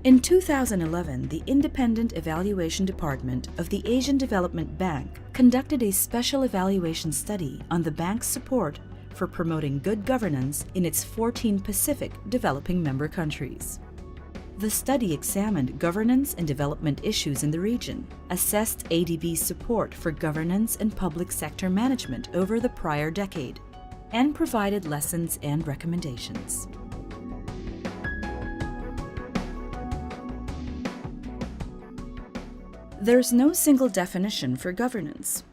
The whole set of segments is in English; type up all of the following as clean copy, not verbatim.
In 2011, the Independent Evaluation Department of the Asian Development Bank conducted a special evaluation study on the bank's support for promoting good governance in its 14 Pacific developing member countries. The study examined governance and development issues in the region, assessed ADB's support for governance and public sector management over the prior decade, and provided lessons and recommendations. There's no single definition for governance.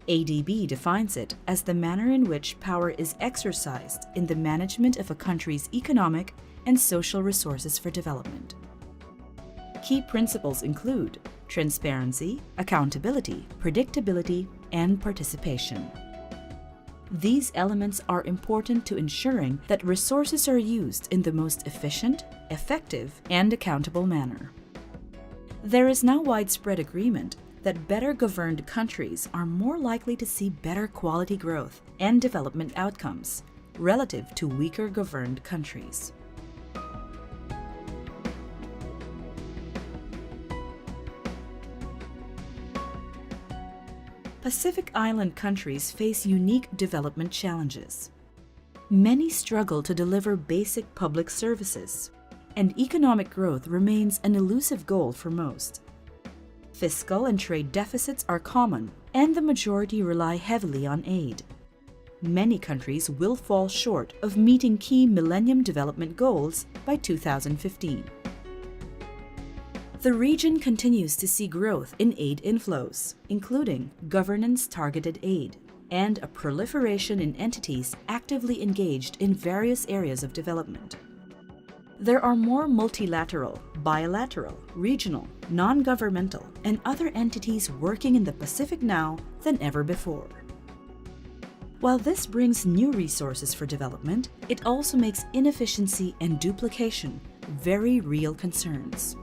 ADB defines it as the manner in which power is exercised in the management of a country's economic and social resources for development. Key principles include transparency, accountability, predictability, and participation. These elements are important to ensuring that resources are used in the most efficient, effective, and accountable manner. There is now widespread agreement that better governed countries are more likely to see better quality growth and development outcomes relative to weaker governed countries. Pacific Island countries face unique development challenges. Many struggle to deliver basic public services, and economic growth remains an elusive goal for most. Fiscal and trade deficits are common, and the majority rely heavily on aid. Many countries will fall short of meeting key Millennium Development Goals by 2015. The region continues to see growth in aid inflows, including governance-targeted aid, and a proliferation in entities actively engaged in various areas of development. There are more multilateral, bilateral, regional, non-governmental, and other entities working in the Pacific now than ever before. While this brings new resources for development, it also makes inefficiency and duplication very real concerns.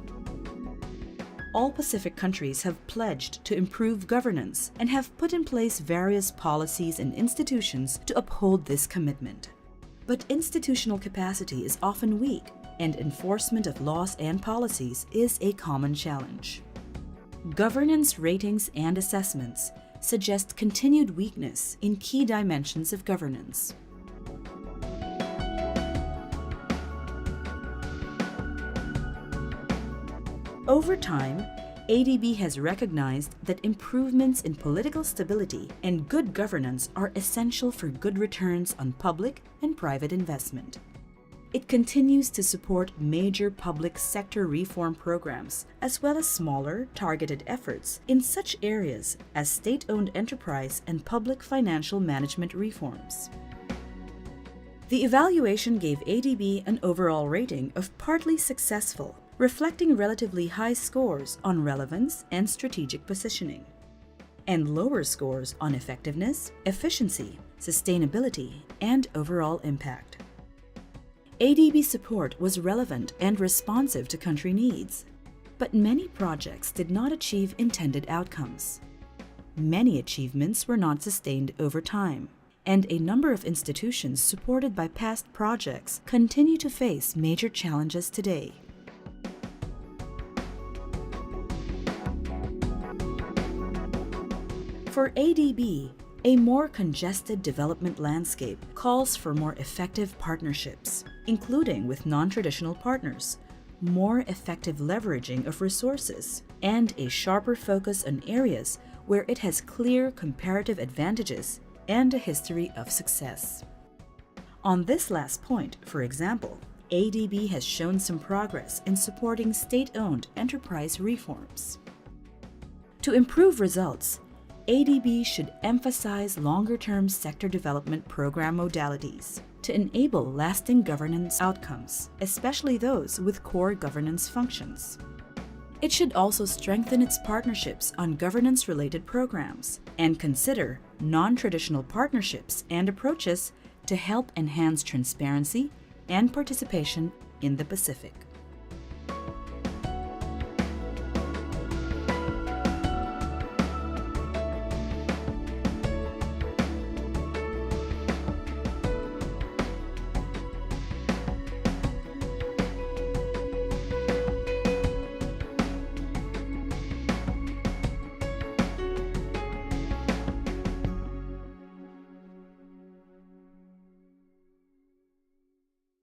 All Pacific countries have pledged to improve governance and have put in place various policies and institutions to uphold this commitment. But institutional capacity is often weak, and enforcement of laws and policies is a common challenge. Governance ratings and assessments suggest continued weakness in key dimensions of governance. Over time, ADB has recognized that improvements in political stability and good governance are essential for good returns on public and private investment. It continues to support major public sector reform programs, as well as smaller, targeted efforts in such areas as state-owned enterprise and public financial management reforms. The evaluation gave ADB an overall rating of partly successful, reflecting relatively high scores on relevance and strategic positioning, and lower scores on effectiveness, efficiency, sustainability, and overall impact. ADB support was relevant and responsive to country needs, but many projects did not achieve intended outcomes. Many achievements were not sustained over time, and a number of institutions supported by past projects continue to face major challenges today. For ADB, a more congested development landscape calls for more effective partnerships, including with non-traditional partners, more effective leveraging of resources, and a sharper focus on areas where it has clear comparative advantages and a history of success. On this last point, for example, ADB has shown some progress in supporting state-owned enterprise reforms. To improve results, ADB should emphasize longer-term sector development program modalities to enable lasting governance outcomes, especially those with core governance functions. It should also strengthen its partnerships on governance-related programs and consider non-traditional partnerships and approaches to help enhance transparency and participation in the Pacific.